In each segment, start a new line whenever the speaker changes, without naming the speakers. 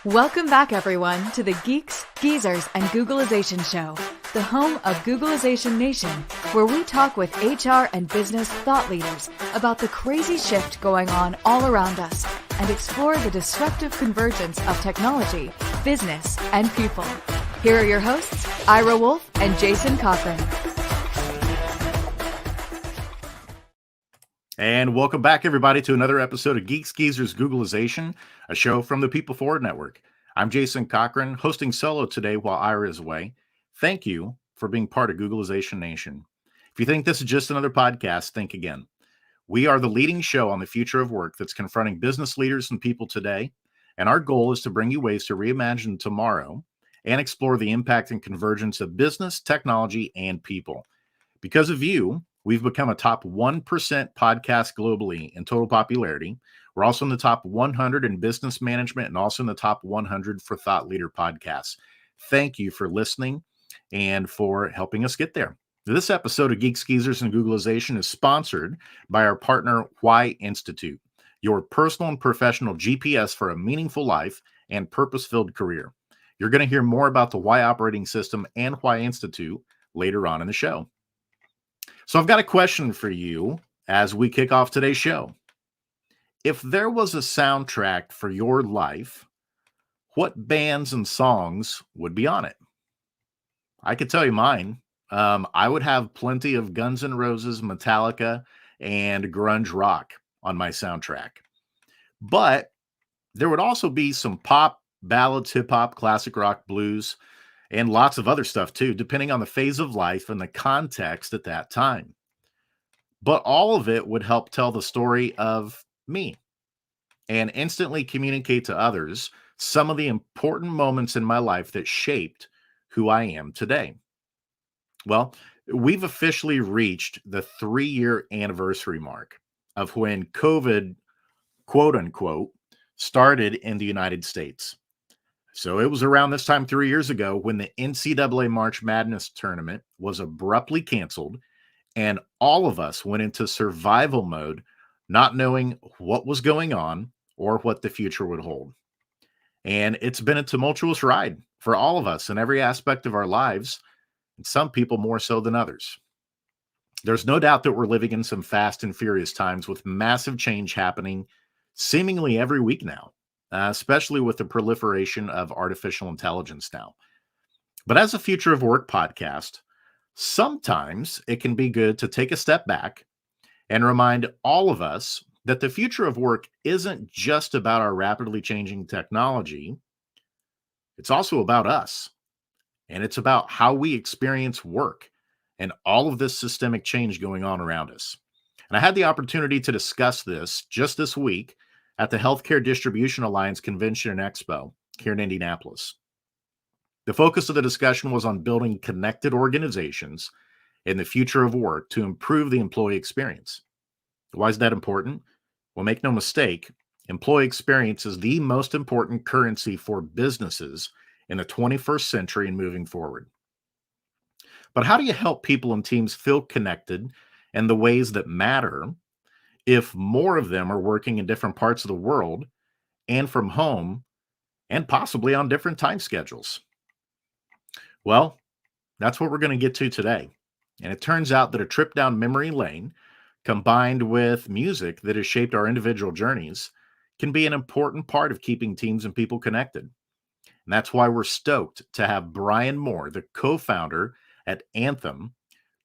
Welcome back, everyone, to the Geeks, Geezers, and Googlization Show, the home of Googlization Nation, where we talk with HR and business thought leaders about the crazy shift going on all around us and explore the disruptive convergence of technology, business, and people. Here are your hosts, Ira Wolfe and Jason Cochran.
And welcome back, everybody, to another episode of Geeks Geezers Googlization, a show from the People Forward Network. I'm Jason Cochran, hosting solo today while Ira is away. Thank you for being part of Googlization Nation. If you think this is just another podcast, think again. We are the leading show on the future of work that's confronting business leaders and people today, and our goal is to bring you ways to reimagine tomorrow and explore the impact and convergence of business, technology, and people. Because of you, we've become a top 1% podcast globally in total popularity. We're also in the top 100 in business management and also in the top 100 for thought leader podcasts. Thank you for listening and for helping us get there. This episode of Geeks, Geezers, and Googlization is sponsored by our partner, Why Institute, your personal and professional GPS for a meaningful life and purpose-filled career. You're going to hear more about the Why operating system and Why Institute later on in the show. So I've got a question for you as we kick off today's show. If there was a soundtrack for your life, what bands and songs would be on it? I could tell you mine. I would have plenty of Guns N' Roses, Metallica, and grunge rock on my soundtrack. But there would also be some pop, ballads, hip-hop, classic rock, blues, and lots of other stuff too, depending on the phase of life and the context at that time. But all of it would help tell the story of me and instantly communicate to others some of the important moments in my life that shaped who I am today. Well, we've officially reached the 3-year anniversary mark of when COVID, quote unquote, started in the United States. So it was around this time 3 years ago when the NCAA March Madness tournament was abruptly canceled and all of us went into survival mode, not knowing what was going on or what the future would hold. And it's been a tumultuous ride for all of us in every aspect of our lives, and some people more so than others. There's no doubt that we're living in some fast and furious times with massive change happening seemingly every week now. Especially with the proliferation of artificial intelligence now. But as a Future of Work podcast, sometimes it can be good to take a step back and remind all of us that the future of work isn't just about our rapidly changing technology. It's also about us. And it's about how we experience work and all of this systemic change going on around us. And I had the opportunity to discuss this just this week at the Healthcare Distribution Alliance Convention and Expo here in Indianapolis. The focus of the discussion was on building connected organizations in the future of work to improve the employee experience. Why is that important? Well, make no mistake, employee experience is the most important currency for businesses in the 21st century and moving forward. But how do you help people and teams feel connected in the ways that matter if more of them are working in different parts of the world and from home and possibly on different time schedules? Well, that's what we're going to get to today. And it turns out that a trip down memory lane combined with music that has shaped our individual journeys can be an important part of keeping teams and people connected. And that's why we're stoked to have Brian Mohr, the co-founder at Anthym,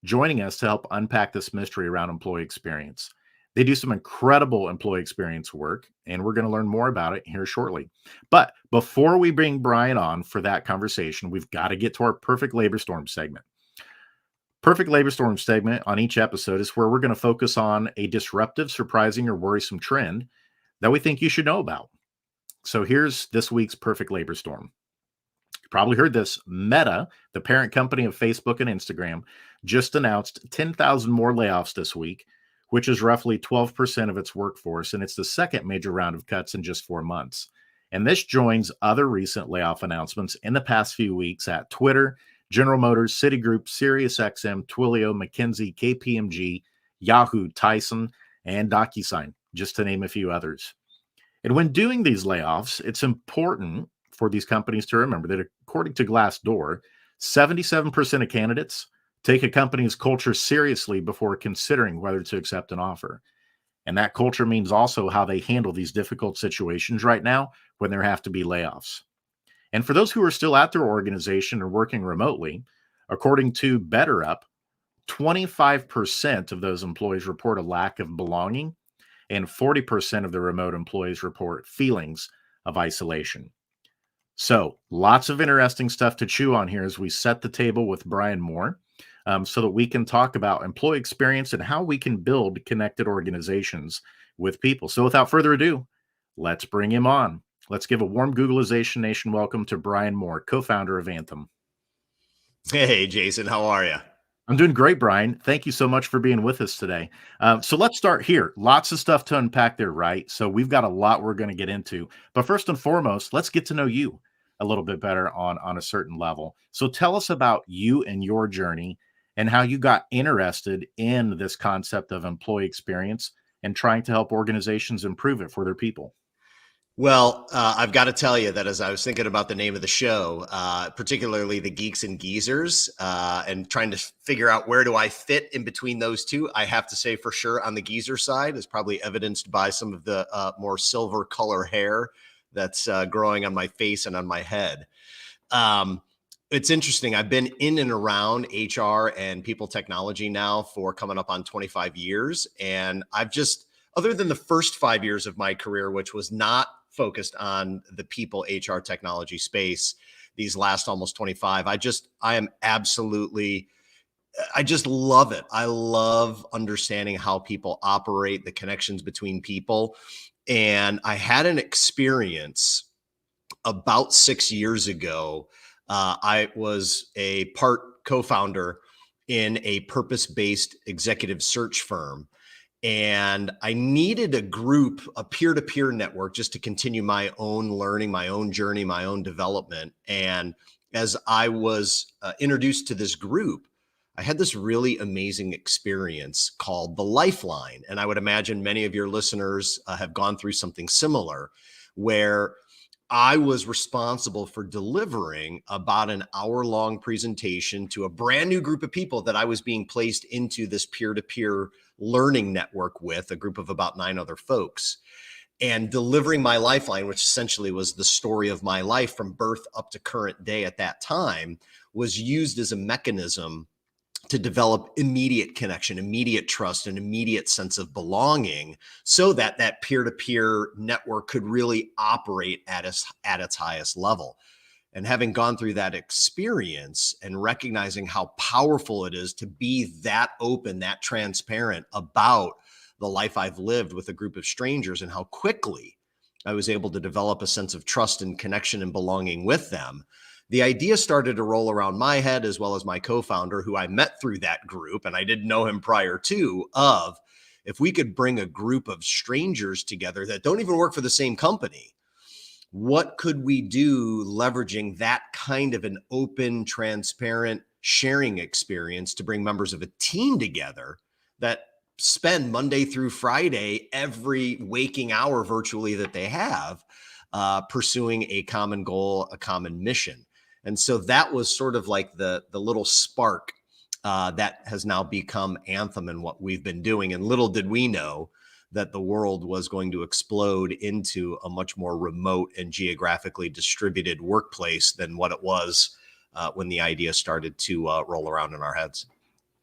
joining us to help unpack this mystery around employee experience. They do some incredible employee experience work, and we're going to learn more about it here shortly. But before we bring Brian on for that conversation, we've got to get to our Perfect Labor Storm segment. Perfect Labor Storm segment on each episode is where we're going to focus on a disruptive, surprising, or worrisome trend that we think you should know about. So here's this week's Perfect Labor Storm. You probably heard this. Meta, the parent company of Facebook and Instagram, just announced 10,000 more layoffs this week, which is roughly 12% of its workforce, and it's the second major round of cuts in just 4 months. And this joins other recent layoff announcements in the past few weeks at Twitter, General Motors, Citigroup, SiriusXM, Twilio, McKinsey, KPMG, Yahoo, Tyson, and DocuSign, just to name a few others. And when doing these layoffs, it's important for these companies to remember that according to Glassdoor, 77% of candidates take a company's culture seriously before considering whether to accept an offer. And that culture means also how they handle these difficult situations right now when there have to be layoffs. And for those who are still at their organization or working remotely, according to BetterUp, 25% of those employees report a lack of belonging, and 40% of the remote employees report feelings of isolation. So, lots of interesting stuff to chew on here as we set the table with Brian Mohr, so that we can talk about employee experience and how we can build connected organizations with people. So, without further ado, let's bring him on. Let's give a warm Googlization Nation welcome to Brian Mohr, co-founder of Anthym.
Hey, Jason, how are you?
I'm doing great, Brian. Thank you so much for being with us today. So let's start here. Lots of stuff to unpack there, right? So we've got a lot we're going to get into. But first and foremost, let's get to know you a little bit better on a certain level. So tell us about you and your journey and how you got interested in this concept of employee experience and trying to help organizations improve it for their people.
Well, I've got to tell you that as I was thinking about the name of the show, particularly the Geeks and Geezers, and trying to figure out where do I fit in between those two, I have to say for sure on the geezer side is probably evidenced by some of the more silver color hair that's growing on my face and on my head. It's interesting. I've been in and around HR and people technology now for coming up on 25 years. And I've just, other than the first 5 years of my career, which was not focused on the people HR technology space, these last almost 25, I just love it. I love understanding how people operate, the connections between people. And I had an experience about 6 years ago. I was a part co-founder in a purpose-based executive search firm. And I needed a group, a peer-to-peer network, just to continue my own learning, my own journey, my own development. And as I was introduced to this group, I had this really amazing experience called the Lifeline. And I would imagine many of your listeners have gone through something similar, where I was responsible for delivering about an hour-long presentation to a brand new group of people that I was being placed into this peer-to-peer learning network with, a group of about 9 other folks, and delivering my lifeline, which essentially was the story of my life from birth up to current day at that time, was used as a mechanism to develop immediate connection, immediate trust, an immediate sense of belonging, so that that peer-to-peer network could really operate at its highest level. And having gone through that experience and recognizing how powerful it is to be that open, that transparent about the life I've lived with a group of strangers, and how quickly I was able to develop a sense of trust and connection and belonging with them, the idea started to roll around my head, as well as my co-founder, who I met through that group, and I didn't know him prior to, of if we could bring a group of strangers together that don't even work for the same company, what could we do leveraging that kind of an open, transparent sharing experience to bring members of a team together that spend Monday through Friday, every waking hour virtually that they have, pursuing a common goal, a common mission. And so that was sort of like the little spark that has now become Anthym and what we've been doing. And little did we know that the world was going to explode into a much more remote and geographically distributed workplace than what it was when the idea started to roll around in our heads.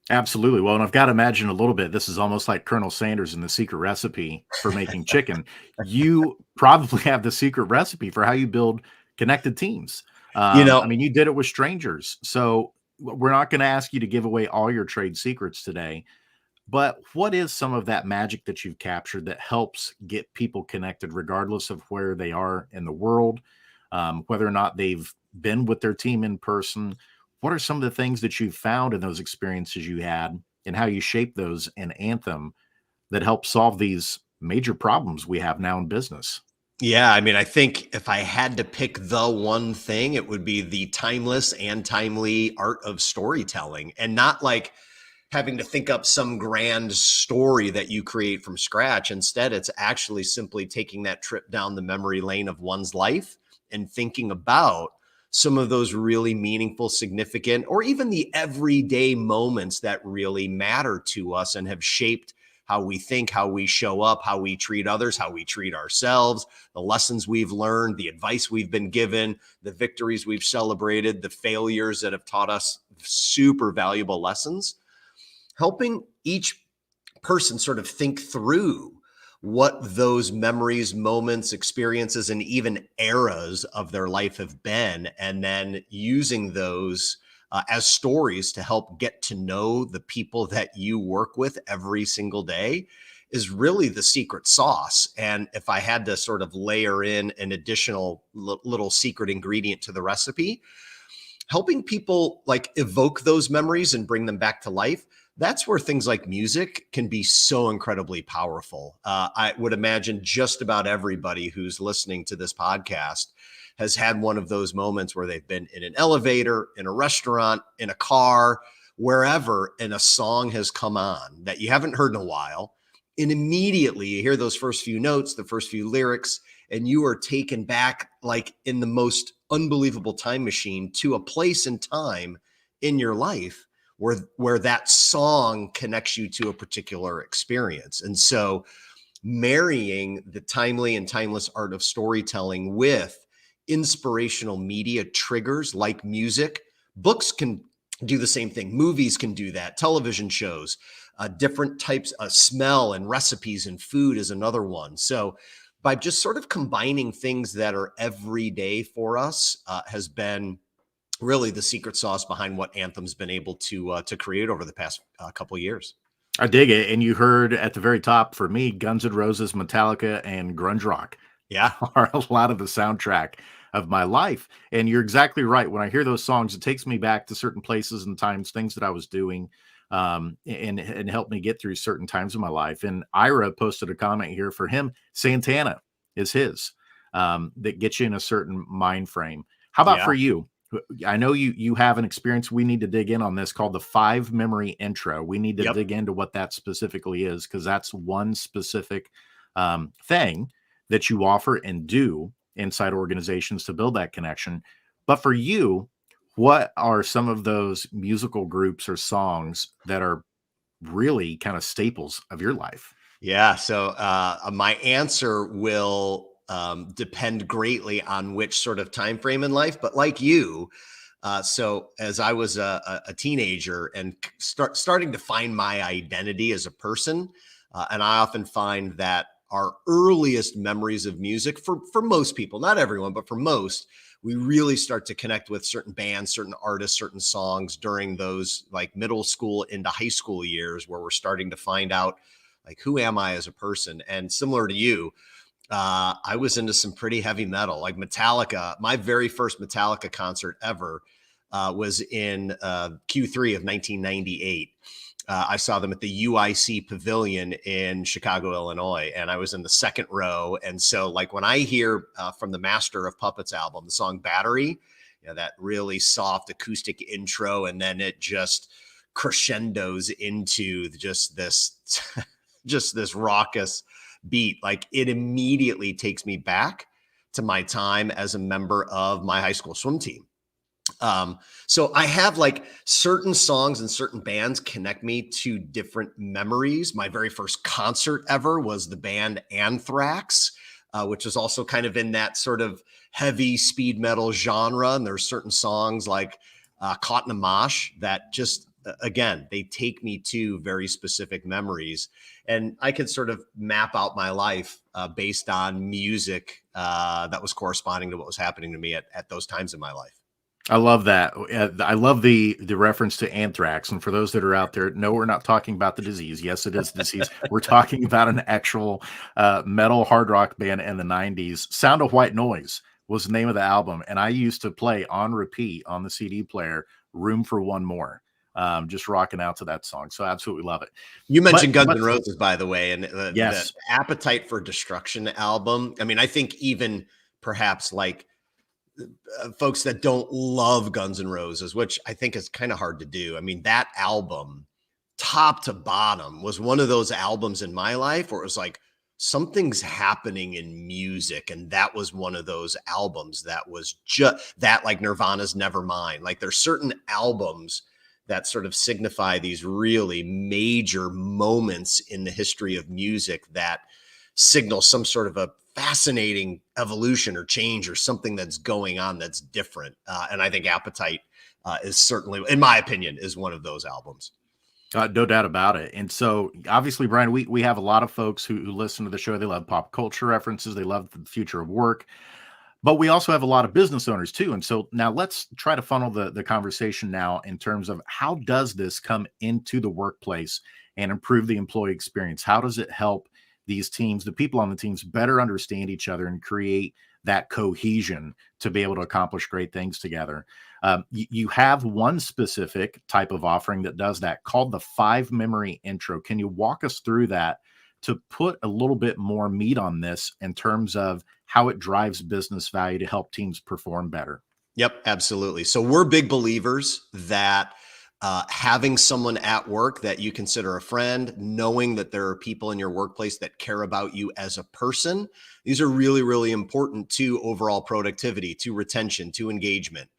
Absolutely. Well, and I've got to imagine a little bit, this is almost like Colonel Sanders and the secret recipe for making chicken. You probably have the secret recipe for how you build connected teams. I mean, you did it with strangers. So we're not going to ask you to give away all your trade secrets today. But what is some of that magic that you've captured that helps get people connected, regardless of where they are in the world, whether or not they've been with their team in person? What are some of the things that you found in those experiences you had, and how you shape those in Anthym that help solve these major problems we have now in business?
Yeah, I mean, I think if I had to pick the one thing, it would be the timeless and timely art of storytelling, and not like having to think up some grand story that you create from scratch. Instead, it's actually simply taking that trip down the memory lane of one's life and thinking about some of those really meaningful, significant, or even the everyday moments that really matter to us and have shaped how we think, how we show up, how we treat others, how we treat ourselves, the lessons we've learned, the advice we've been given, the victories we've celebrated, the failures that have taught us super valuable lessons. Helping each person sort of think through what those memories, moments, experiences, and even eras of their life have been, and then using those as stories to help get to know the people that you work with every single day is really the secret sauce. And if I had to sort of layer in an additional little secret ingredient to the recipe, helping people like evoke those memories and bring them back to life, that's where things like music can be so incredibly powerful. I would imagine just about everybody who's listening to this podcast has had one of those moments where they've been in an elevator, in a restaurant, in a car, wherever, and a song has come on that you haven't heard in a while. And immediately you hear those first few notes, the first few lyrics, and you are taken back like in the most unbelievable time machine to a place and time in your life where that song connects you to a particular experience. And so marrying the timely and timeless art of storytelling with inspirational media triggers like music, books can do the same thing. Movies can do that. Television shows, different types of smell and recipes and food is another one. So by just sort of combining things that are everyday for us has been really the secret sauce behind what Anthem's been able to create over the past couple of years.
I dig it. And you heard at the very top for me, Guns N' Roses, Metallica, and grunge rock.
Yeah.
Are a lot of the soundtrack of my life. And you're exactly right. When I hear those songs, it takes me back to certain places and times, things that I was doing, and helped me get through certain times of my life. And Ira posted a comment here for him. Santana is his, that gets you in a certain mind frame. How about for you? I know you have an experience. We need to dig in on this called the 5 memory intro. We need to dig into what that specifically is, because that's one specific thing that you offer and do inside organizations to build that connection. But for you, what are some of those musical groups or songs that are really kind of staples of your life?
Yeah. So my answer will depend greatly on which sort of time frame in life. But like you, so as I was a teenager and starting to find my identity as a person, and I often find that our earliest memories of music for most people, not everyone, but for most, we really start to connect with certain bands, certain artists, certain songs during those like middle school into high school years where we're starting to find out like, who am I as a person? And similar to you, I was into some pretty heavy metal, like Metallica. My very first Metallica concert ever was in Q3 of 1998. I saw them at the UIC Pavilion in Chicago, Illinois, and I was in the second row. And so like when I hear from the Master of Puppets album, the song Battery, you know, that really soft acoustic intro, and then it just crescendos into just this, just this raucous beat, like it immediately takes me back to my time as a member of my high school swim team. So I have like certain songs and certain bands connect me to different memories. My very first concert ever was the band Anthrax, which is also kind of in that sort of heavy speed metal genre. And there's certain songs like Caught in a Mosh that just, again, they take me to very specific memories. And I could sort of map out my life based on music that was corresponding to what was happening to me at those times in my life.
I love that. I love the reference to anthrax. And for those that are out there, no, we're not talking about the disease. Yes, it is disease. We're talking about an actual metal hard rock band in the 90s. Sound of White Noise was the name of the album. And I used to play on repeat on the CD player, Room for One More, just rocking out to that song. So I absolutely love it.
You mentioned Guns N' Roses, by the way, and
yes,
the Appetite for Destruction album. I mean, I think even perhaps like folks that don't love Guns N' Roses, which I think is kind of hard to do. I mean, that album top to bottom was one of those albums in my life where it was like, something's happening in music. And that was one of those albums that was just that, like Nirvana's Nevermind. Like there's certain albums that sort of signify these really major moments in the history of music that signal some sort of a fascinating evolution or change or something that's going on that's different. And I think Appetite is certainly, in my opinion, is one of those albums.
No doubt about it. And so obviously, Brian, we have a lot of folks who listen to the show. They love pop culture references. They love the future of work. But we also have a lot of business owners too. And so now let's try to funnel the conversation now in terms of how does this come into the workplace and improve the employee experience? How does it help these teams, the people on the teams, better understand each other and create that cohesion to be able to accomplish great things together? You have one specific type of offering that does that called the 5-memory intro. Can you walk us through that to put a little bit more meat on this in terms of how it drives business value to help teams perform better?
Yep, absolutely. So we're big believers that having someone at work that you consider a friend, knowing that there are people in your workplace that care about you as a person, these are really, really important to overall productivity, to retention, to engagement.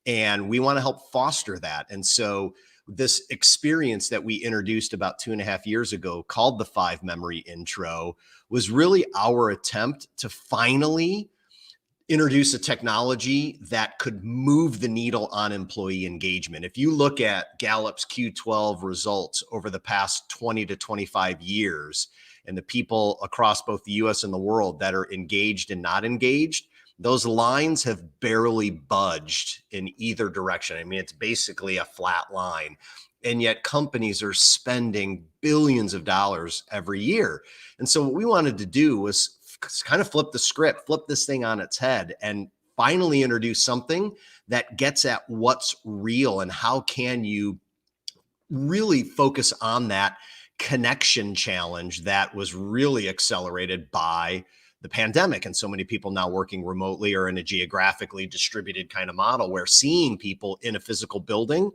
And we want to help foster that. And so this experience that we introduced about 2.5 years ago called the 5-memory intro was really our attempt to finally introduce a technology that could move the needle on employee engagement. If you look at Gallup's Q12 results over the past 20 to 25 years and the people across both the US and the world that are engaged and not engaged, those lines have barely budged in either direction. I mean, it's basically a flat line. And yet companies are spending billions of dollars every year. And so what we wanted to do was kind of flip the script, flip this thing on its head, and finally introduce something that gets at what's real and how can you really focus on that connection challenge that was really accelerated by the pandemic and so many people now working remotely or in a geographically distributed kind of model where seeing people in a physical building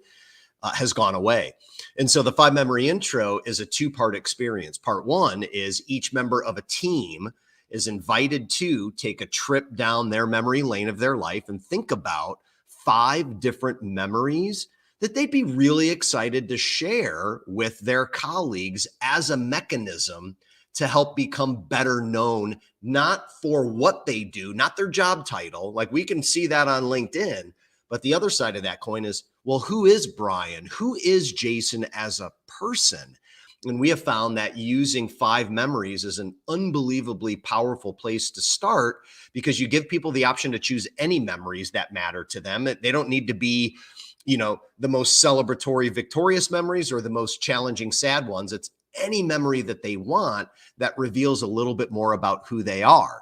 has gone away. And so the 5-memory intro is a 2-part experience. Part 1 is each member of a team is invited to take a trip down their memory lane of their life and think about 5 different memories that they'd be really excited to share with their colleagues as a mechanism to help become better known, not for what they do, not their job title. Like we can see that on LinkedIn, but the other side of that coin is, well, who is Brian? Who is Jason as a person? And we have found that using 5 memories is an unbelievably powerful place to start because you give people the option to choose any memories that matter to them. They don't need to be, the most celebratory, victorious memories or the most challenging, sad ones. It's any memory that they want that reveals a little bit more about who they are.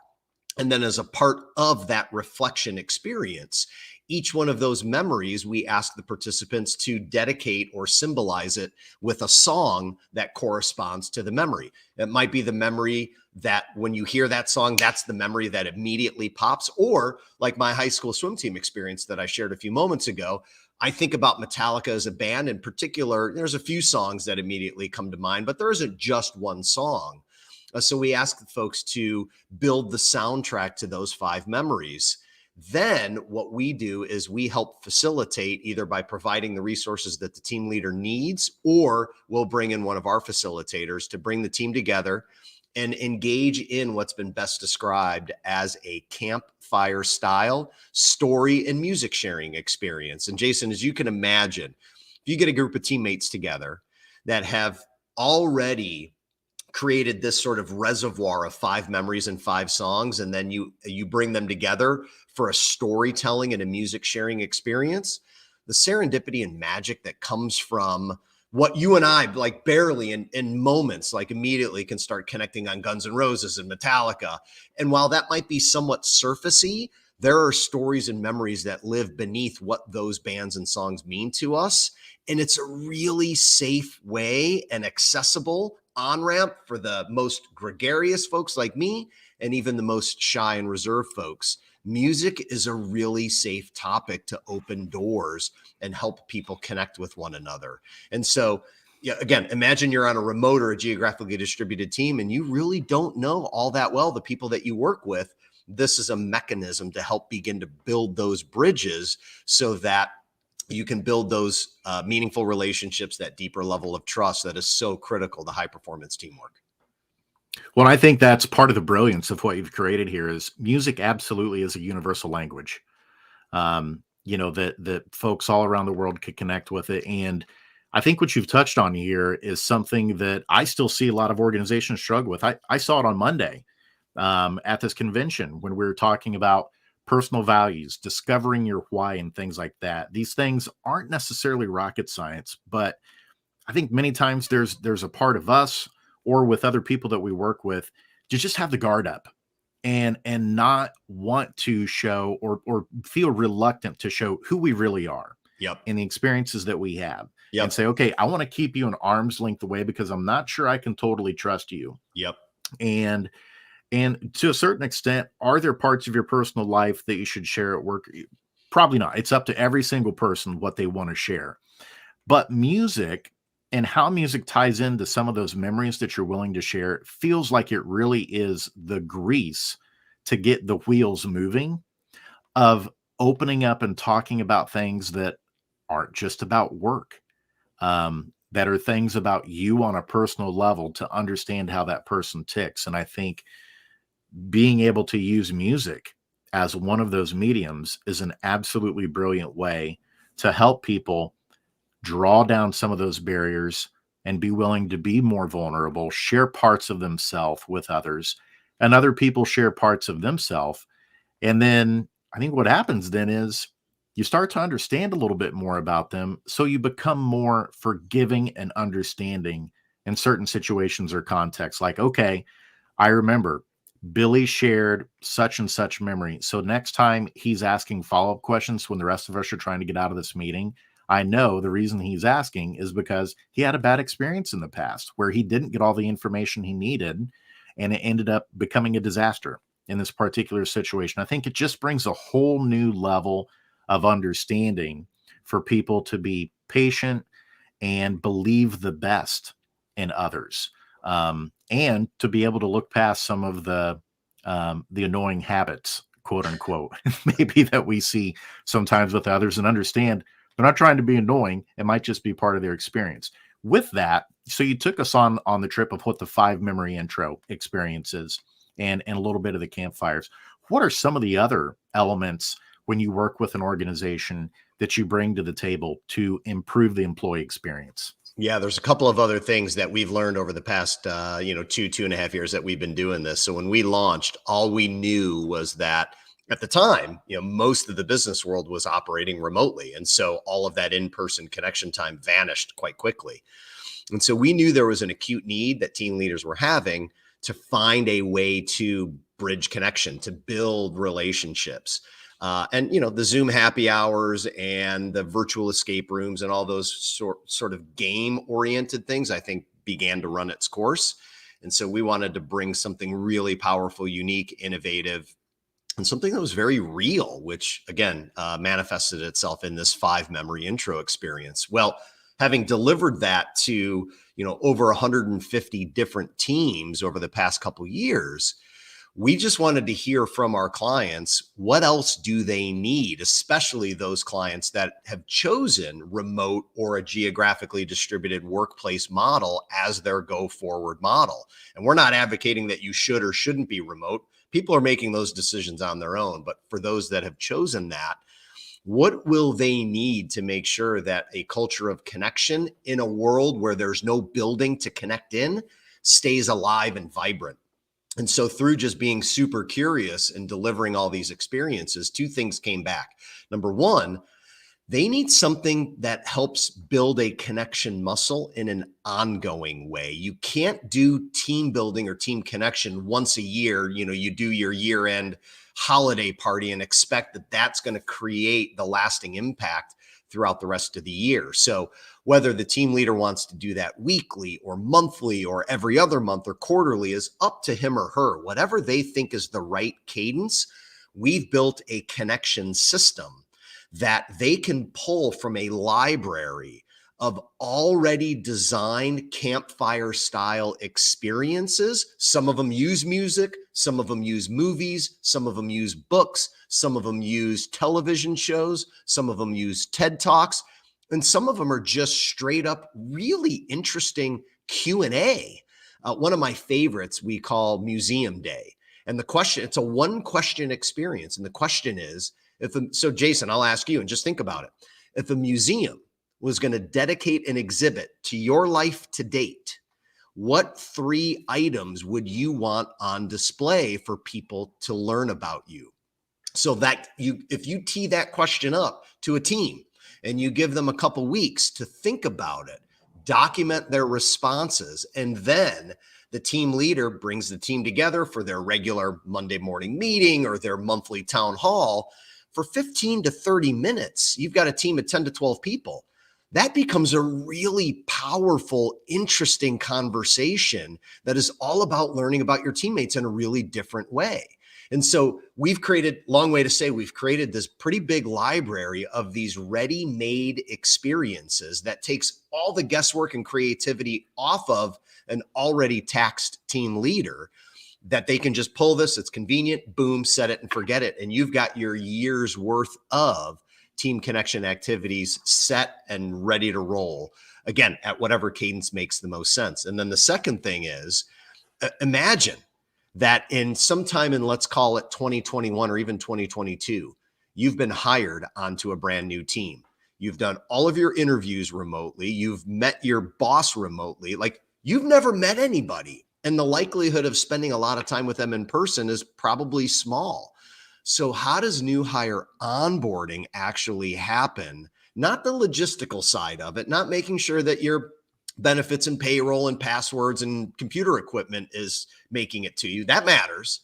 And then as a part of that reflection experience, each one of those memories, we ask the participants to dedicate or symbolize it with a song that corresponds to the memory. It might be the memory that when you hear that song, that's the memory that immediately pops. Or like my high school swim team experience that I shared a few moments ago, I think about Metallica as a band in particular. There's a few songs that immediately come to mind, but there isn't just one song. So we ask folks to build the soundtrack to those 5 memories. Then what we do is we help facilitate either by providing the resources that the team leader needs, or we'll bring in one of our facilitators to bring the team together and engage in what's been best described as a campfire style story and music sharing experience. And Jason, as you can imagine, if you get a group of teammates together that have already created this sort of reservoir of 5 memories and 5 songs, and then you bring them together for a storytelling and a music sharing experience, the serendipity and magic that comes from what you and I like barely in moments, like immediately can start connecting on Guns N' Roses and Metallica. And while that might be somewhat surfacey, there are stories and memories that live beneath what those bands and songs mean to us. And it's a really safe way and accessible on-ramp for the most gregarious folks like me and even the most shy and reserved folks. Music is a really safe topic to open doors and help people connect with one another. And so Yeah, again, imagine you're on a remote or a geographically distributed team and you really don't know all that well the people that you work with. This is a mechanism to help begin to build those bridges so that you can build those meaningful relationships, that deeper level of trust that is so critical to high performance teamwork.
Well, I think that's part of the brilliance of what you've created here is music absolutely is a universal language. That folks all around the world could connect with it. And I think what you've touched on here is something that I still see a lot of organizations struggle with. I saw it on Monday at this convention when we were talking about personal values, discovering your why, and things like that. These things aren't necessarily rocket science, but I think many times there's a part of us or with other people that we work with to just have the guard up and not want to show or feel reluctant to show who we really are.
Yep.
And the experiences that we have.
Yep.
And say, okay, I want to keep you an arm's length away because I'm not sure I can totally trust you.
Yep.
And to a certain extent, are there parts of your personal life that you should share at work? Probably not. It's up to every single person what they want to share. But music and how music ties into some of those memories that you're willing to share feels like it really is the grease to get the wheels moving of opening up and talking about things that aren't just about work, that are things about you on a personal level to understand how that person ticks. And I think being able to use music as one of those mediums is an absolutely brilliant way to help people draw down some of those barriers and be willing to be more vulnerable, share parts of themselves with others, and other people share parts of themselves. And then I think what happens then is you start to understand a little bit more about them. So you become more forgiving and understanding in certain situations or contexts. Like, okay, I remember Billy shared such and such memory. So next time he's asking follow-up questions when the rest of us are trying to get out of this meeting, I know the reason he's asking is because he had a bad experience in the past where he didn't get all the information he needed and it ended up becoming a disaster in this particular situation. I think it just brings a whole new level of understanding for people to be patient and believe the best in others, and to be able to look past some of the annoying habits, quote unquote, maybe that we see sometimes with others, and understand they're not trying to be annoying. It might just be part of their experience. With that, so you took us on the trip of what the 5 memory intro experiences and a little bit of the campfires. What are some of the other elements when you work with an organization that you bring to the table to improve the employee experience?
Yeah, there's a couple of other things that we've learned over the past, 2.5 years that we've been doing this. So when we launched, all we knew was that at the time, most of the business world was operating remotely. And so all of that in-person connection time vanished quite quickly. And so we knew there was an acute need that team leaders were having to find a way to bridge connection, to build relationships. The Zoom happy hours and the virtual escape rooms and all those sort of game oriented things, I think, began to run its course. And so we wanted to bring something really powerful, unique, innovative, and something that was very real, which again, manifested itself in this 5 memory intro experience. Well, having delivered that to, over 150 different teams over the past couple of years, we just wanted to hear from our clients, what else do they need, especially those clients that have chosen remote or a geographically distributed workplace model as their go forward model. And we're not advocating that you should or shouldn't be remote. People are making those decisions on their own. But for those that have chosen that, what will they need to make sure that a culture of connection in a world where there's no building to connect in stays alive and vibrant? And so through just being super curious and delivering all these experiences, 2 things came back. Number one, they need something that helps build a connection muscle in an ongoing way. You can't do team building or team connection once a year. You do your year-end holiday party and expect that that's going to create the lasting impact throughout the rest of the year. So whether the team leader wants to do that weekly or monthly or every other month or quarterly is up to him or her. Whatever they think is the right cadence, we've built a connection system that they can pull from a library of already designed campfire style experiences. Some of them use music, some of them use movies, some of them use books, some of them use television shows, some of them use TED Talks, and some of them are just straight up really interesting Q&A. One of my favorites we call Museum Day. And the question, it's a one question experience. And the question is, so Jason, I'll ask you and just think about it. If a museum was going to dedicate an exhibit to your life to date, what 3 items would you want on display for people to learn about you? So that if you tee that question up to a team and you give them a couple weeks to think about it, document their responses, and then the team leader brings the team together for their regular Monday morning meeting or their monthly town hall for 15 to 30 minutes. You've got a team of 10 to 12 people. That becomes a really powerful, interesting conversation that is all about learning about your teammates in a really different way. And so we've created, long way to say, we've created this pretty big library of these ready-made experiences that takes all the guesswork and creativity off of an already taxed team leader, that they can just pull this, it's convenient, boom, set it and forget it. And you've got your year's worth of team connection activities set and ready to roll, again, at whatever cadence makes the most sense. And then the second thing is, imagine that in sometime in, let's call it 2021 or even 2022, you've been hired onto a brand new team. You've done all of your interviews remotely. You've met your boss remotely. Like, you've never met anybody. And the likelihood of spending a lot of time with them in person is probably small. So how does new hire onboarding actually happen? Not the logistical side of it, not making sure that your benefits and payroll and passwords and computer equipment is making it to you. That matters.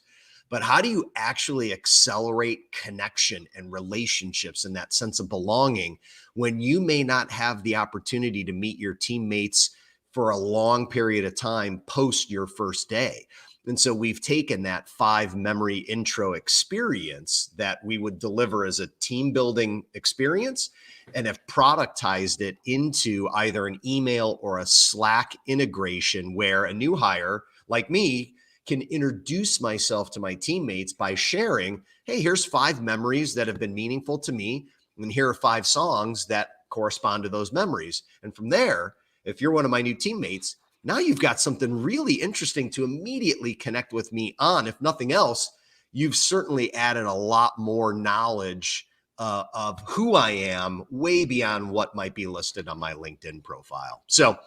But how do you actually accelerate connection and relationships and that sense of belonging when you may not have the opportunity to meet your teammates for a long period of time post your first day? And so we've taken that 5 memory intro experience that we would deliver as a team building experience and have productized it into either an email or a Slack integration where a new hire like me can introduce myself to my teammates by sharing, hey, here's 5 memories that have been meaningful to me. And here are 5 songs that correspond to those memories. And from there, if you're one of my new teammates, now you've got something really interesting to immediately connect with me on. If nothing else, you've certainly added a lot more knowledge of who I am way beyond what might be listed on my LinkedIn profile. So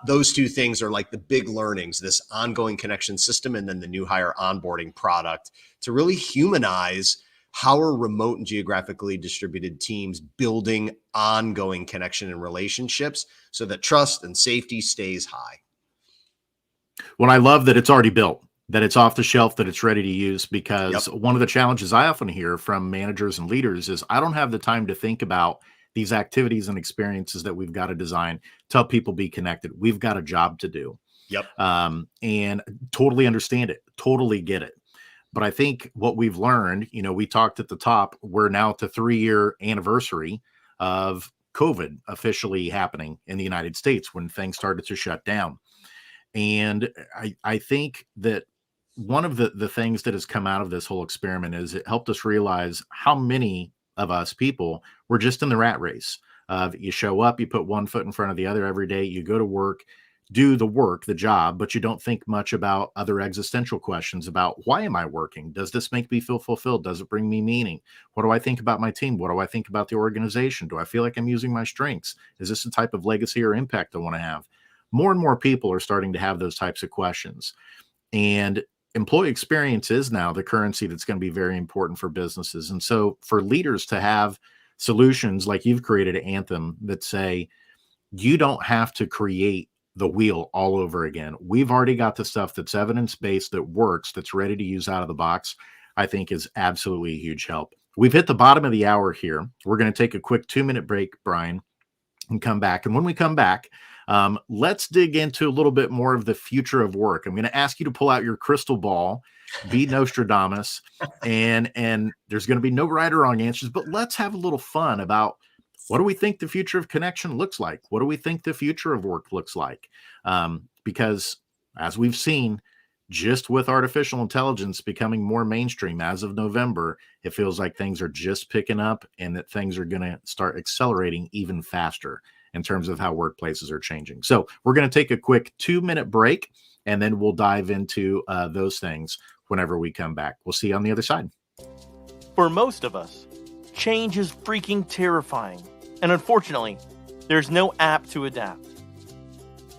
those 2 things are like the big learnings, this ongoing connection system and then the new hire onboarding product to really humanize how are remote and geographically distributed teams building ongoing connection and relationships so that trust and safety stays high.
Well, I love that it's already built, that it's off the shelf, that it's ready to use, because one of the challenges I often hear from managers and leaders is I don't have the time to think about these activities and experiences that we've got to design to help people be connected. We've got a job to do. And totally understand it, totally get it. But I think what we've learned, we talked at the top, we're now at the 3-year anniversary of COVID officially happening in the United States when things started to shut down. And I think that one of the things that has come out of this whole experiment is it helped us realize how many of us people were just in the rat race of you show up, you put one foot in front of the other every day, you go to work, do the work, the job, but you don't think much about other existential questions about why am I working? Does this make me feel fulfilled? Does it bring me meaning? What do I think about my team? What do I think about the organization? Do I feel like I'm using my strengths? Is this the type of legacy or impact I want to have? More and more people are starting to have those types of questions. And employee experience is now the currency that's going to be very important for businesses. And so for leaders to have solutions like you've created at Anthym that say, you don't have to create the wheel all over again. We've already got the stuff that's evidence-based, that works, that's ready to use out of the box, I think is absolutely a huge help. We've hit the bottom of the hour here. We're going to take a quick 2-minute break, Brian, and come back. And when we come back, let's dig into a little bit more of the future of work. I'm going to ask you to pull out your crystal ball, be Nostradamus, and there's going to be no right or wrong answers, but let's have a little fun about what do we think the future of connection looks like? What do we think the future of work looks like? Because as we've seen, just with artificial intelligence becoming more mainstream as of November, it feels like things are just picking up and that things are going to start accelerating even faster in terms of how workplaces are changing. So we're going to take a quick 2-minute break, and then we'll dive into those things whenever we come back. We'll see you on the other side.
For most of us, change is freaking terrifying, and unfortunately, there's no app to adapt.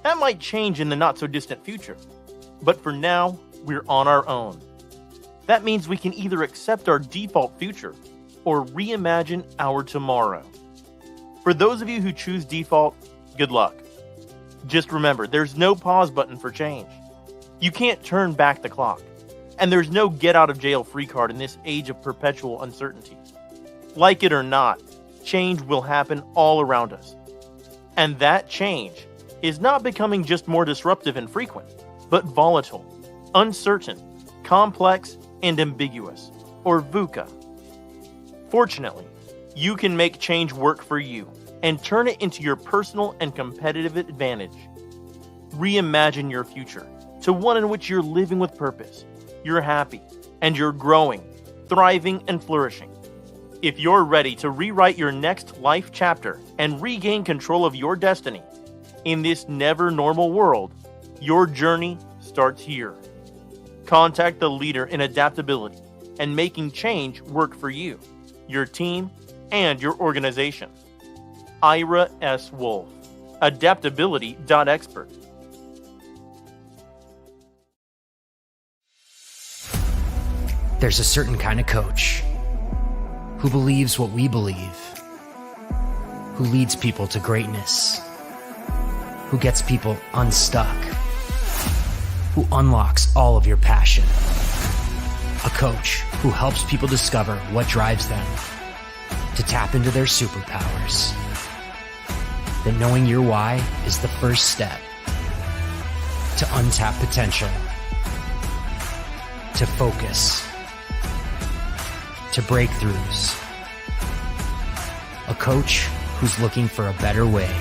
That might change in the not-so-distant future, but for now, we're on our own. That means we can either accept our default future or reimagine our tomorrow. For those of you who choose default, good luck. Just remember, there's no pause button for change. You can't turn back the clock, and there's no get-out-of-jail-free card in this age of perpetual uncertainty. Like it or not, change will happen all around us. And that change is not becoming just more disruptive and frequent, but volatile, uncertain, complex, and ambiguous, or VUCA. Fortunately, you can make change work for you and turn it into your personal and competitive advantage. Reimagine your future to one in which you're living with purpose, you're happy, and you're growing, thriving, and flourishing. If you're ready to rewrite your next life chapter and regain control of your destiny in this never normal world, your journey starts here. Contact the leader in adaptability and making change work for you, your team, and your organization. Ira S. Wolfe, adaptability.expert.
There's a certain kind of coach who believes what we believe, who leads people to greatness, who gets people unstuck, who unlocks all of your passion. A coach who helps people discover what drives them, to tap into their superpowers. That knowing your why is the first step to untap potential, to focus, to breakthroughs. A coach who's looking for a better way.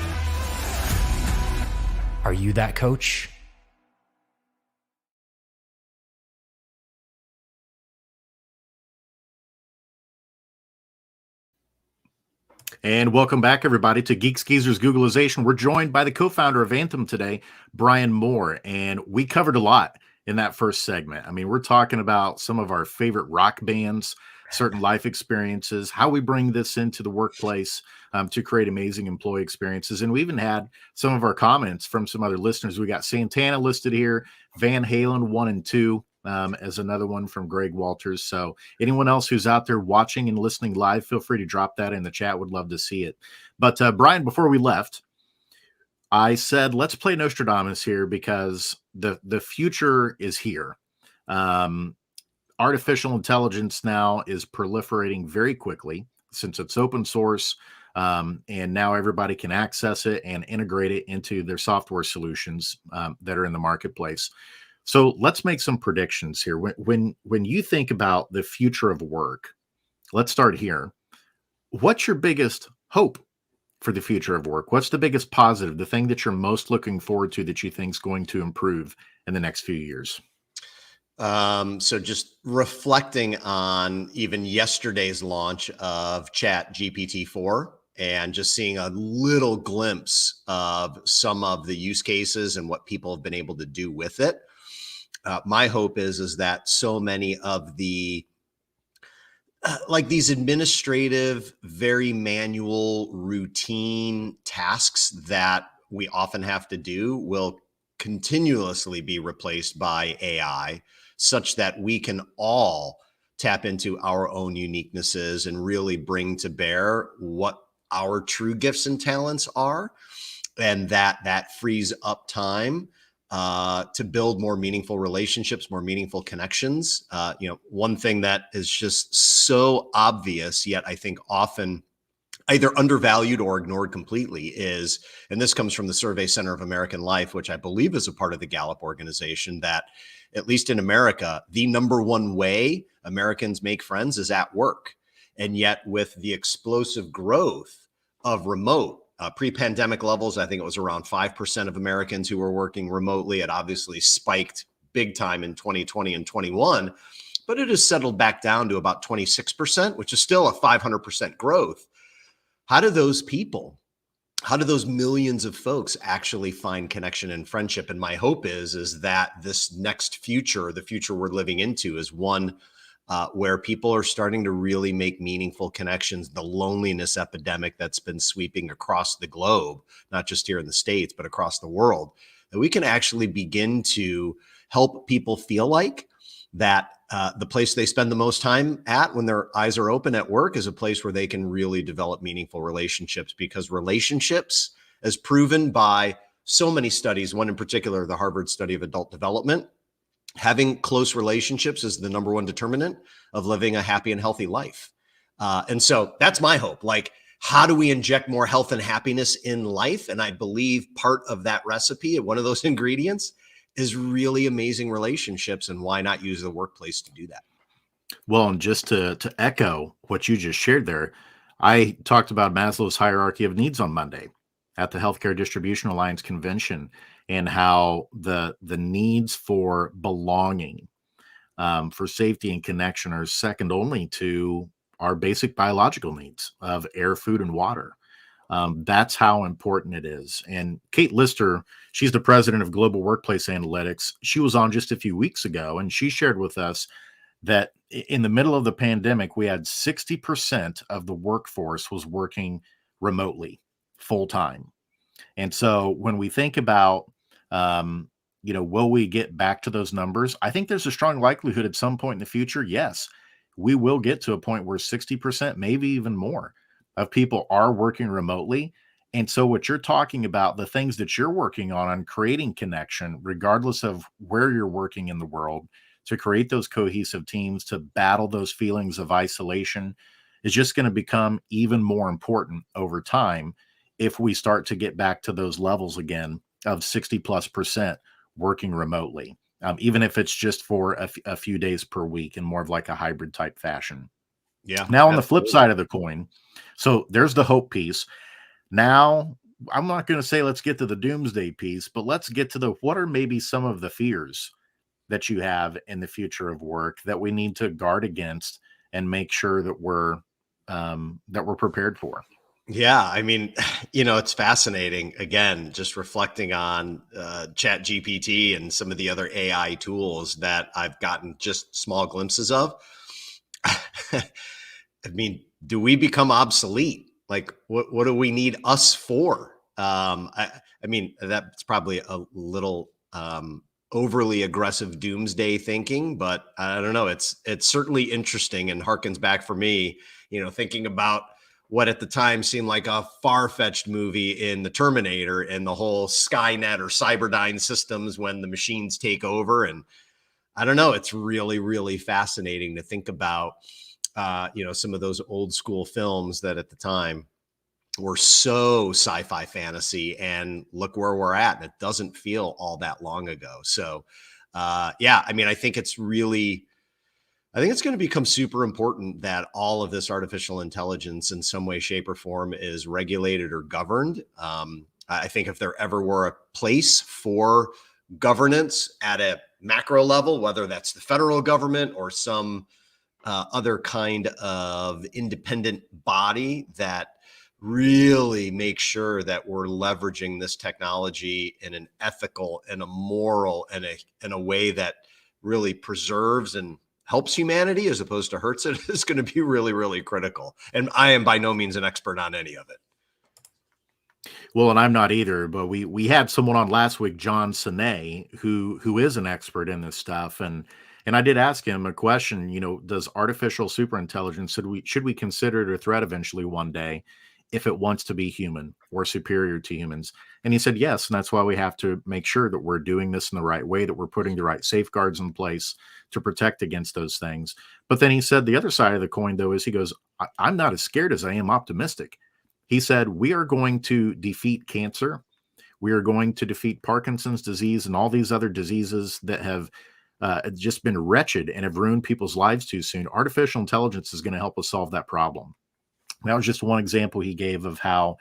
Are you that coach?
And welcome back, everybody, to Geeks Geezers Googlization. We're joined by the co-founder of Anthym today, Brian Mohr, and we covered a lot in that first segment. I mean, we're talking about some of our favorite rock bands, certain life experiences, how we bring this into the workplace to create amazing employee experiences. And we even had some of our comments from some other listeners. We got Santana listed here, Van Halen 1 and 2. As another one from Greg Walters. So anyone else who's out there watching and listening live, feel free to drop that in the chat. Would love to see it. But Brian, before we left, I said, let's play Nostradamus here because the future is here. Artificial intelligence now is proliferating very quickly since it's open source. And now everybody can access it and integrate it into their software solutions that are in the marketplace. So let's make some predictions here. When you think about the future of work, let's start here. What's your biggest hope for the future of work? What's the biggest positive, the thing that you're most looking forward to that you think is going to improve in the next few years?
So just reflecting on even yesterday's launch of Chat GPT-4 and just seeing a little glimpse of some of the use cases and what people have been able to do with it. My hope is that so many of the like these administrative, very manual, routine tasks that we often have to do will continuously be replaced by AI, such that we can all tap into our own uniquenesses and really bring to bear what our true gifts and talents are, and that frees up time to build more meaningful relationships, more meaningful connections. One thing that is just so obvious, yet I think often either undervalued or ignored completely is, and this comes from the Survey Center of American Life, which I believe is a part of the Gallup organization, that at least in America, the number one way Americans make friends is at work. And yet with the explosive growth of remote. Pre-pandemic levels, I think it was around 5% of Americans who were working remotely. It obviously spiked big time in 2020 and 21, but it has settled back down to about 26%, which is still a 500% growth. How do those millions of folks actually find connection and friendship? And my hope is that this next future, the future we're living into, is one where people are starting to really make meaningful connections. The loneliness epidemic that's been sweeping across the globe, not just here in the States, but across the world, that we can actually begin to help people feel like that the place they spend the most time at when their eyes are open at work is a place where they can really develop meaningful relationships, because relationships, as proven by so many studies, one in particular, the Harvard study of adult development, having close relationships is the number one determinant of living a happy and healthy life. And so that's my hope. Like, how do we inject more health and happiness in life? And I believe part of that recipe, one of those ingredients, is really amazing relationships. And why not use the workplace to do that?
Well, and just to echo what you just shared there, I talked about Maslow's hierarchy of needs on Monday at the Healthcare Distribution Alliance convention, and how the needs for belonging, for safety and connection, are second only to our basic biological needs of air, food, and water. That's how important it is. And Kate Lister, she's the president of Global Workplace Analytics. She was on just a few weeks ago, and she shared with us that in the middle of the pandemic, we had 60% of the workforce was working remotely full time. And so when we think about, will we get back to those numbers? I think there's a strong likelihood at some point in the future, yes, we will get to a point where 60%, maybe even more, of people are working remotely. And so what you're talking about, the things that you're working on creating connection, regardless of where you're working in the world, to create those cohesive teams, to battle those feelings of isolation, is just going to become even more important over time if we start to get back to those levels again of 60+% working remotely, even if it's just for a few days per week in more of like a hybrid type fashion.
Yeah.
Now, on the flip side of the coin, so there's the hope piece. Now, I'm not going to say let's get to the doomsday piece, but let's get to what are maybe some of the fears that you have in the future of work that we need to guard against and make sure that we're prepared for.
Yeah. I mean, it's fascinating. Again, just reflecting on Chat GPT and some of the other AI tools that I've gotten just small glimpses of. I mean, do we become obsolete? Like, what do we need us for? I mean, that's probably a little overly aggressive doomsday thinking, but I don't know. It's certainly interesting and harkens back for me, thinking about what at the time seemed like a far-fetched movie in the Terminator and the whole Skynet or Cyberdyne systems when the machines take over. And I don't know, it's really, really fascinating to think about, some of those old school films that at the time were so sci-fi fantasy, and look where we're at. And it doesn't feel all that long ago. So, I mean, I think it's going to become super important that all of this artificial intelligence in some way, shape, or form is regulated or governed. I think if there ever were a place for governance at a macro level, whether that's the federal government or some other kind of independent body that really makes sure that we're leveraging this technology in an ethical and a moral and in a way that really preserves and helps humanity as opposed to hurts it, is going to be really, really critical. And I am by no means an expert on any of it.
Well, and I'm not either, but we had someone on last week, John Sinet, who is an expert in this stuff. And I did ask him a question, does artificial superintelligence, should we consider it a threat eventually one day if it wants to be human or superior to humans? And he said, yes. And that's why we have to make sure that we're doing this in the right way, that we're putting the right safeguards in place to protect against those things. But then he said the other side of the coin, though, is he goes, I'm not as scared as I am optimistic. He said, we are going to defeat cancer. We are going to defeat Parkinson's disease and all these other diseases that have just been wretched and have ruined people's lives too soon. Artificial intelligence is going to help us solve that problem. That was just one example he gave of how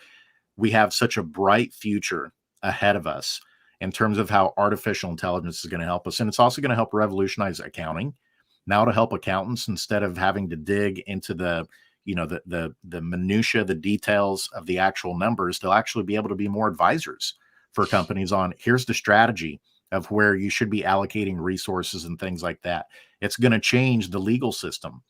we have such a bright future ahead of us in terms of how artificial intelligence is going to help us. And it's also going to help revolutionize accounting. Now, to help accountants, instead of having to dig into the minutia, the details of the actual numbers, they'll actually be able to be more advisors for companies on here's the strategy of where you should be allocating resources and things like that. It's going to change the legal system,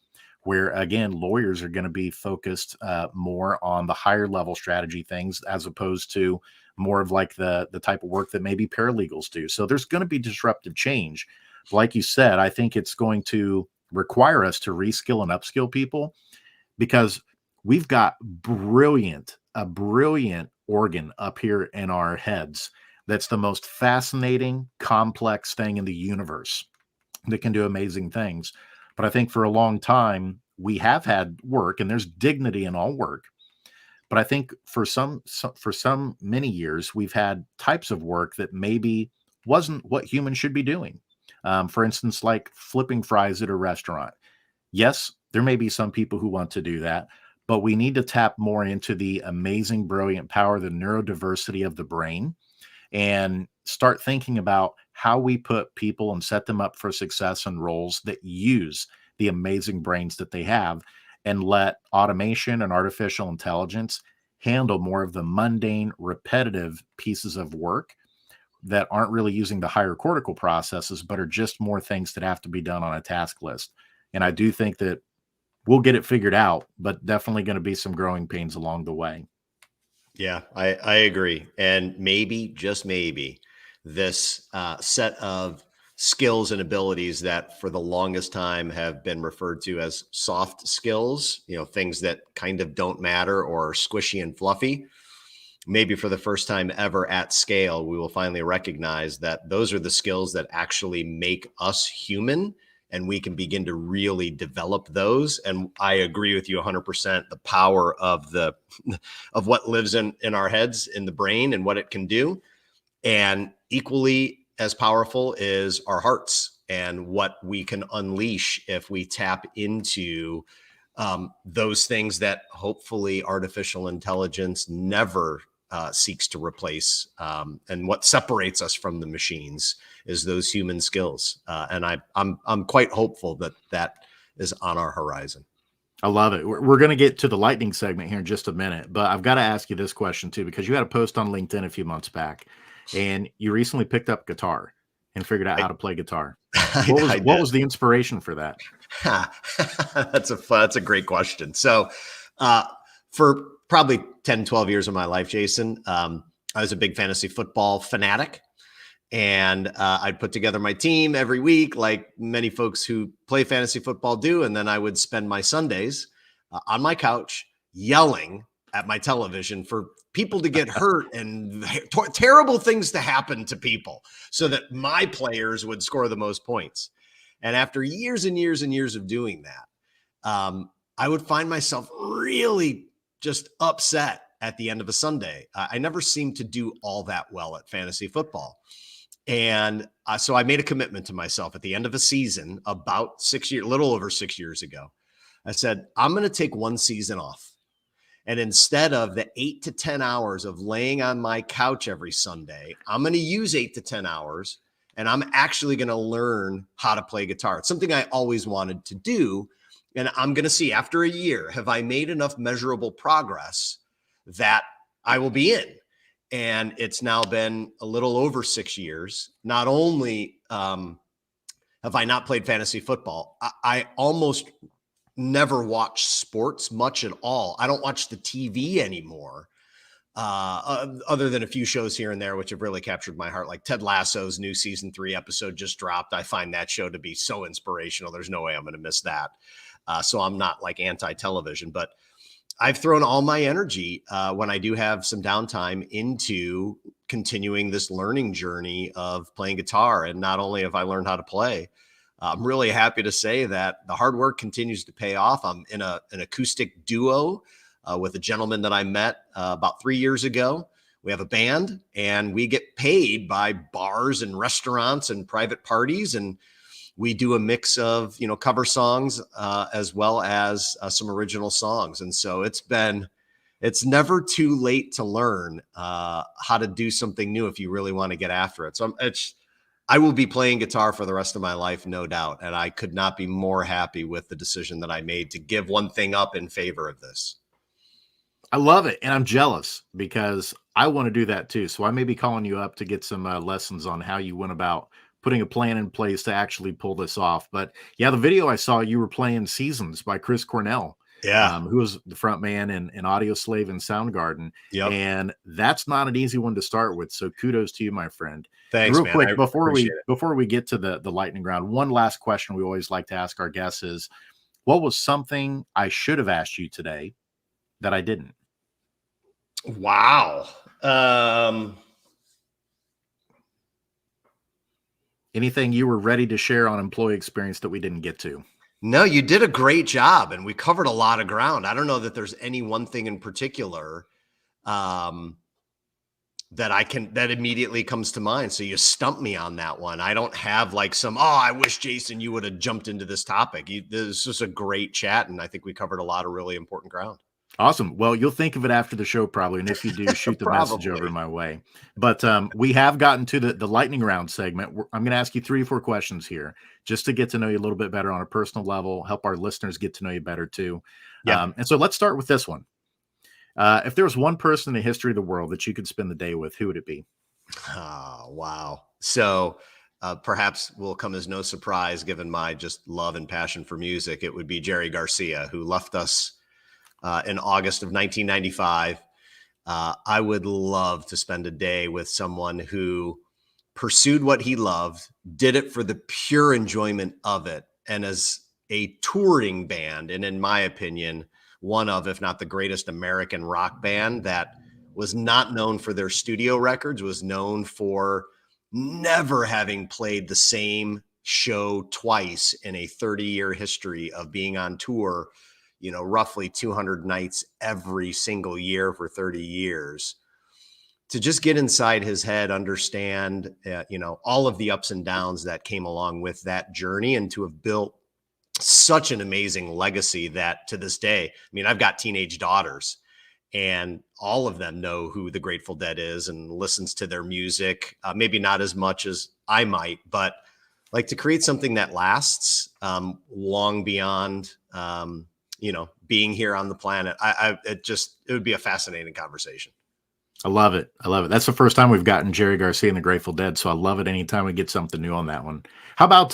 where again, lawyers are going to be focused more on the higher level strategy things, as opposed to more of like the type of work that maybe paralegals do. So there's going to be disruptive change. But like you said, I think it's going to require us to reskill and upskill people, because we've got a brilliant organ up here in our heads that's the most fascinating, complex thing in the universe that can do amazing things. But I think for a long time, we have had work, and there's dignity in all work. But I think for many years, we've had types of work that maybe wasn't what humans should be doing. For instance, like flipping fries at a restaurant. Yes, there may be some people who want to do that, but we need to tap more into the amazing, brilliant power, the neurodiversity of the brain, and start thinking about how we put people and set them up for success in roles that use the amazing brains that they have, and let automation and artificial intelligence handle more of the mundane, repetitive pieces of work that aren't really using the higher cortical processes, but are just more things that have to be done on a task list. And I do think that we'll get it figured out, but definitely going to be some growing pains along the way.
Yeah, I agree. And maybe, just maybe, this set of skills and abilities that for the longest time have been referred to as soft skills, things that kind of don't matter or are squishy and fluffy. Maybe for the first time ever at scale, we will finally recognize that those are the skills that actually make us human, and we can begin to really develop those. And I agree with you 100%. The power of what lives in our heads, in the brain, and what it can do. And equally as powerful is our hearts and what we can unleash if we tap into those things that hopefully artificial intelligence never seeks to replace. And what separates us from the machines is those human skills. And I'm quite hopeful that is on our horizon.
I love it. We're going to get to the lightning segment here in just a minute, but I've got to ask you this question too, because you had a post on LinkedIn a few months back, and you recently picked up guitar and figured out how to play guitar. What was the inspiration for that?
That's a great question. So for probably 10, 12 years of my life, Jason, I was a big fantasy football fanatic. And I'd put together my team every week, like many folks who play fantasy football do. And then I would spend my Sundays on my couch yelling at my television for people to get hurt and terrible things to happen to people so that my players would score the most points. And after years and years and years of doing that, I would find myself really just upset at the end of a Sunday. I never seemed to do all that well at fantasy football. And so I made a commitment to myself at the end of a season about a little over 6 years ago. I said, I'm going to take one season off. And instead of the 8 to 10 hours of laying on my couch every Sunday, I'm going to use 8 to 10 hours, and I'm actually going to learn how to play guitar. It's something I always wanted to do. And I'm going to see after a year, have I made enough measurable progress that I will be in? And it's now been a little over 6 years. Not only have I not played fantasy football, I almost never watch sports much at all. I don't watch the TV anymore, other than a few shows here and there, which have really captured my heart. Like Ted Lasso's new season 3 episode just dropped. I find that show to be so inspirational. There's no way I'm going to miss that. So I'm not like anti-television, but I've thrown all my energy when I do have some downtime into continuing this learning journey of playing guitar. And not only have I learned how to play, I'm really happy to say that the hard work continues to pay off. I'm in an acoustic duo with a gentleman that I met about 3 years ago. We have a band, and we get paid by bars and restaurants and private parties. And we do a mix of, cover songs as well as some original songs. And so it's never too late to learn how to do something new if you really want to get after it. So I will be playing guitar for the rest of my life, no doubt. And I could not be more happy with the decision that I made to give one thing up in favor of this.
I love it. And I'm jealous because I want to do that too. So I may be calling you up to get some lessons on how you went about putting a plan in place to actually pull this off. But yeah, the video I saw, you were playing Seasons by Chris Cornell.
Yeah.
Who was the front man and Audio Slave and Soundgarden.
Yep.
And that's not an easy one to start with. So kudos to you, my friend.
Thanks,
Real
man.
quick, before we get to the lightning round, one last question we always like to ask our guests is, what was something I should have asked you today that I didn't?
Wow.
Anything you were ready to share on employee experience that we didn't get to?
No, you did a great job, and we covered a lot of ground. I don't know that there's any one thing in particular that immediately comes to mind. So you stumped me on that one. I don't have like I wish, Jason, you would have jumped into this topic. This was a great chat, and I think we covered a lot of really important ground.
Awesome. Well, you'll think of it after the show probably. And if you do, shoot the message over my way. But we have gotten to the lightning round segment. I'm going to ask you 3 or 4 questions here just to get to know you a little bit better on a personal level, help our listeners get to know you better too.
Yeah.
And so let's start with this one. If there was one person in the history of the world that you could spend the day with, who would it be?
Oh, wow. So perhaps will come as no surprise, given my just love and passion for music. It would be Jerry Garcia, who left us in August of 1995. I would love to spend a day with someone who pursued what he loved, did it for the pure enjoyment of it. And as a touring band, and in my opinion, one of, if not the greatest American rock band that was not known for their studio records, was known for never having played the same show twice in a 30-year history of being on tour, roughly 200 nights every single year for 30 years. To just get inside his head, understand, all of the ups and downs that came along with that journey, and to have built such an amazing legacy that to this day, I've got teenage daughters and all of them know who the Grateful Dead is and listens to their music. Maybe not as much as I might, but like to create something that lasts long beyond, being here on the planet. It would be a fascinating conversation.
I love it. That's the first time we've gotten Jerry Garcia and the Grateful Dead. So I love it anytime we get something new on that one. How about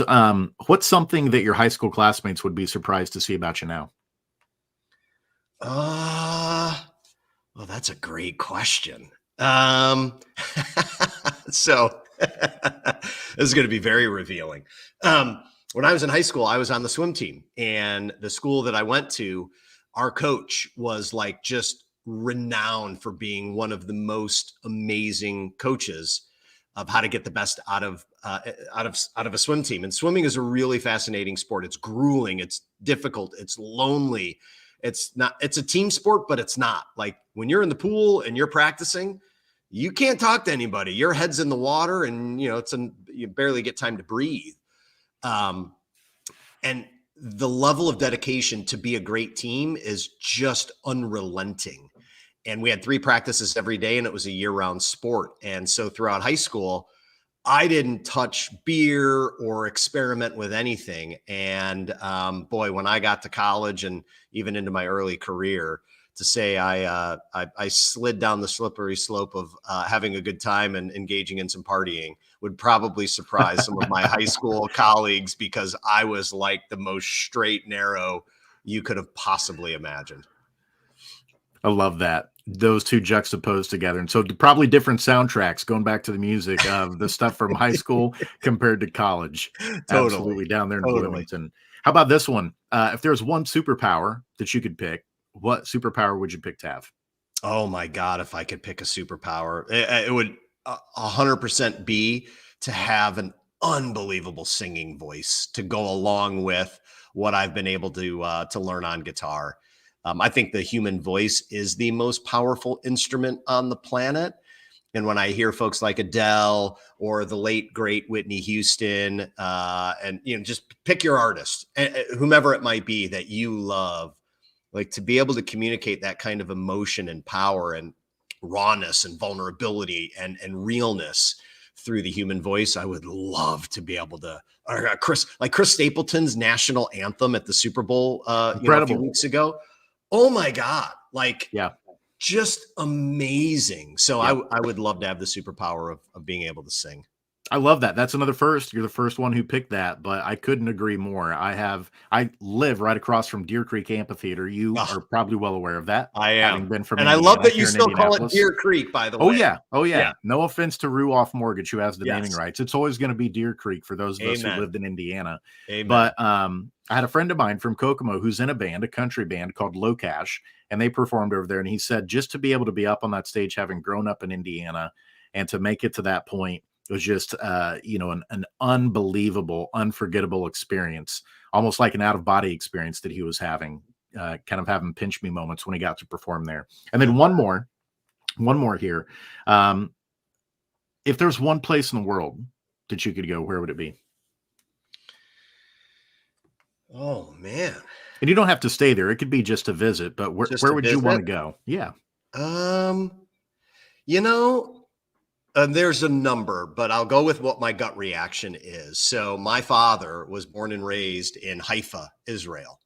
what's something that your high school classmates would be surprised to see about you now?
Well, that's a great question. So this is going to be very revealing. When I was in high school, I was on the swim team, and the school that I went to, our coach was like just renowned for being one of the most amazing coaches of how to get the best out of a swim team. And swimming is a really fascinating sport. It's grueling. It's difficult. It's lonely. It's a team sport, but it's not. Like when you're in the pool and you're practicing, you can't talk to anybody. Your head's in the water, and you barely get time to breathe. And the level of dedication to be a great team is just unrelenting. And we had 3 practices every day, and it was a year-round sport. And so throughout high school, I didn't touch beer or experiment with anything. And boy, when I got to college and even into my early career, to say I slid down the slippery slope of having a good time and engaging in some partying would probably surprise some of my high school colleagues, because I was like the most straight, narrow you could have possibly imagined.
I love that. Those two juxtaposed together. And so probably different soundtracks, going back to the music of the stuff from high school compared to college.
Totally.
Absolutely down there in Bloomington. How about this one? If there's one superpower that you could pick, what superpower would you pick to have?
Oh my God. If I could pick a superpower, it would 100% be to have an unbelievable singing voice to go along with what I've been able to learn on guitar. I think the human voice is the most powerful instrument on the planet. And when I hear folks like Adele or the late great Whitney Houston, and just pick your artist, whomever it might be that you love, like to be able to communicate that kind of emotion and power and rawness and vulnerability and realness through the human voice. I would love to be able to, Chris Stapleton's national anthem at the Super Bowl, a few weeks ago. Oh my God. Just amazing. So I would love to have the superpower of being able to sing.
I love that. That's another first. You're the first one who picked that, but I couldn't agree more. I live right across from Deer Creek Amphitheater. You are probably well aware of that.
I am.
Having been from
and
Indiana,
I love that you still call it Deer Creek, by the way.
Oh yeah. No offense to Ruoff Mortgage, who has the naming rights. It's always going to be Deer Creek for those of us who lived in Indiana.
Amen.
But I had a friend of mine from Kokomo who's in a band, a country band called Low Cash, and they performed over there. And he said, just to be able to be up on that stage, having grown up in Indiana, and to make it to that point, it was just, an unbelievable, unforgettable experience, almost like an out-of-body experience that he was having, kind of having pinch me moments when he got to perform there. And then one more here. If there's one place in the world that you could go, where would it be?
Oh, man.
And you don't have to stay there. It could be just a visit, but where would you want to go? Yeah.
There's a number, but I'll go with what my gut reaction is. So my father was born and raised in Haifa, Israel,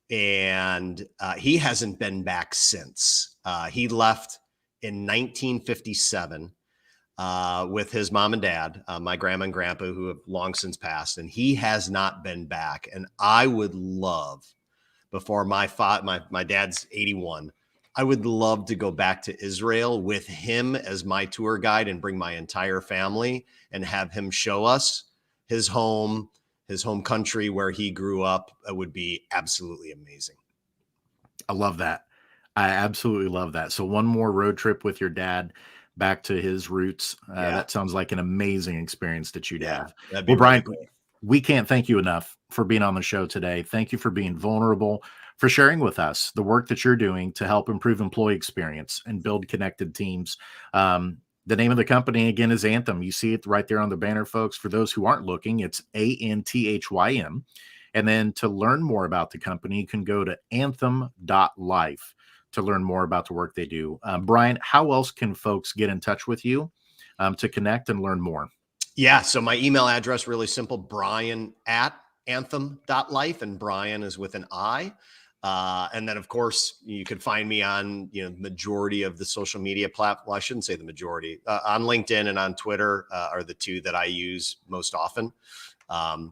and he hasn't been back since. He left in 1957 with his mom and dad, my grandma and grandpa, who have long since passed, and he has not been back. And I would love, before my dad's 81, I would love to go back to Israel with him as my tour guide and bring my entire family and have him show us his home country where he grew up. It would be absolutely amazing.
I love that. I absolutely love that. So one more road trip with your dad back to his roots. That sounds like an amazing experience that you'd have. Well, Brian, we can't thank you enough for being on the show today. Thank you for being vulnerable, for sharing with us the work that you're doing to help improve employee experience and build connected teams. The name of the company, again, is Anthym. You see it right there on the banner, folks. For those who aren't looking, it's ANTHYM. And then to learn more about the company, you can go to anthym.life to learn more about the work they do. Brian, how else can folks get in touch with you to connect and learn more?
Yeah, so my email address, really simple, brian@anthym.life, and Brian is with an I. And then, of course, you could find me on, majority of the social media platforms. Well, I shouldn't say the majority. On LinkedIn and on Twitter are the two that I use most often.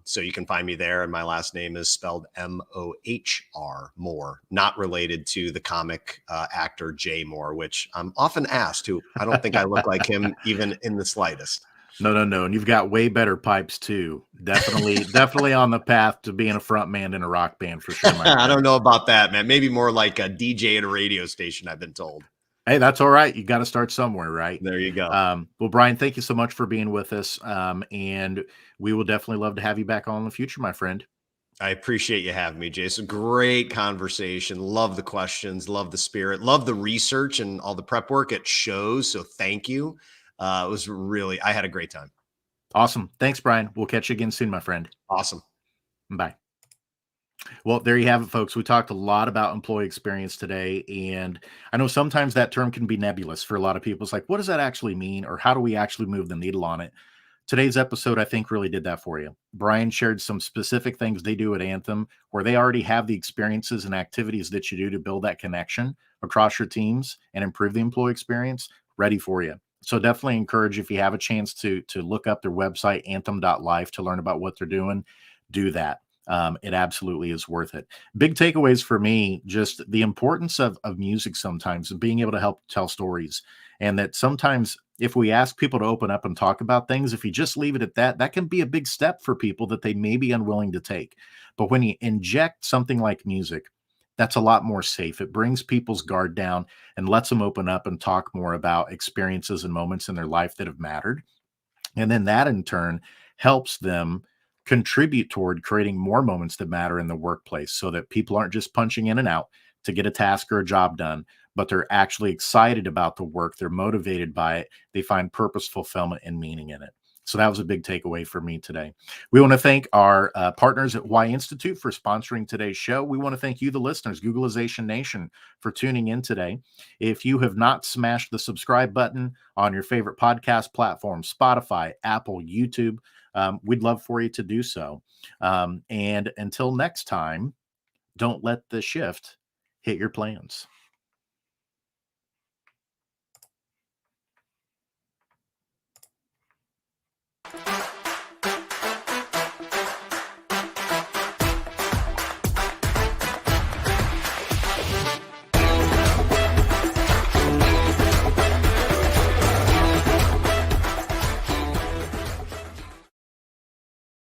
So you can find me there. And my last name is spelled M-O-H-R, Mohr, not related to the comic actor Jay Mohr, which I'm often asked, who I don't think I look like him even in the slightest.
No. And you've got way better pipes too. Definitely on the path to being a front man in a rock band for sure.
I don't know about that, man. Maybe more like a DJ at a radio station, I've been told.
Hey, that's all right. You got to start somewhere, right?
There you go.
Well, Brian, thank you so much for being with us. And we will definitely love to have you back on in the future, my friend.
I appreciate you having me, Jason. Great conversation. Love the questions, love the spirit, love the research and all the prep work. It shows. So thank you. It was I had a great time.
Awesome. Thanks, Brian. We'll catch you again soon, my friend.
Awesome.
Bye. Well, there you have it, folks. We talked a lot about employee experience today, and I know sometimes that term can be nebulous for a lot of people. It's like, what does that actually mean, or how do we actually move the needle on it? Today's episode, I think, really did that for you. Brian shared some specific things they do at Anthym, where they already have the experiences and activities that you do to build that connection across your teams and improve the employee experience ready for you. So definitely encourage, if you have a chance to look up their website, anthym.life, to learn about what they're doing, do that. It absolutely is worth it. Big takeaways for me, just the importance of music sometimes, and being able to help tell stories. And that sometimes if we ask people to open up and talk about things, if you just leave it at that, that can be a big step for people that they may be unwilling to take. But when you inject something like music, that's a lot more safe. It brings people's guard down and lets them open up and talk more about experiences and moments in their life that have mattered. And then that in turn helps them contribute toward creating more moments that matter in the workplace, so that people aren't just punching in and out to get a task or a job done, but they're actually excited about the work. They're motivated by it. They find purpose, fulfillment, and meaning in it. So that was a big takeaway for me today. We want to thank our partners at Y Institute for sponsoring today's show. We want to thank you, the listeners, Googlization Nation, for tuning in today. If you have not smashed the subscribe button on your favorite podcast platform, Spotify, Apple, YouTube, we'd love for you to do so. And until next time, don't let the shift hit your plans.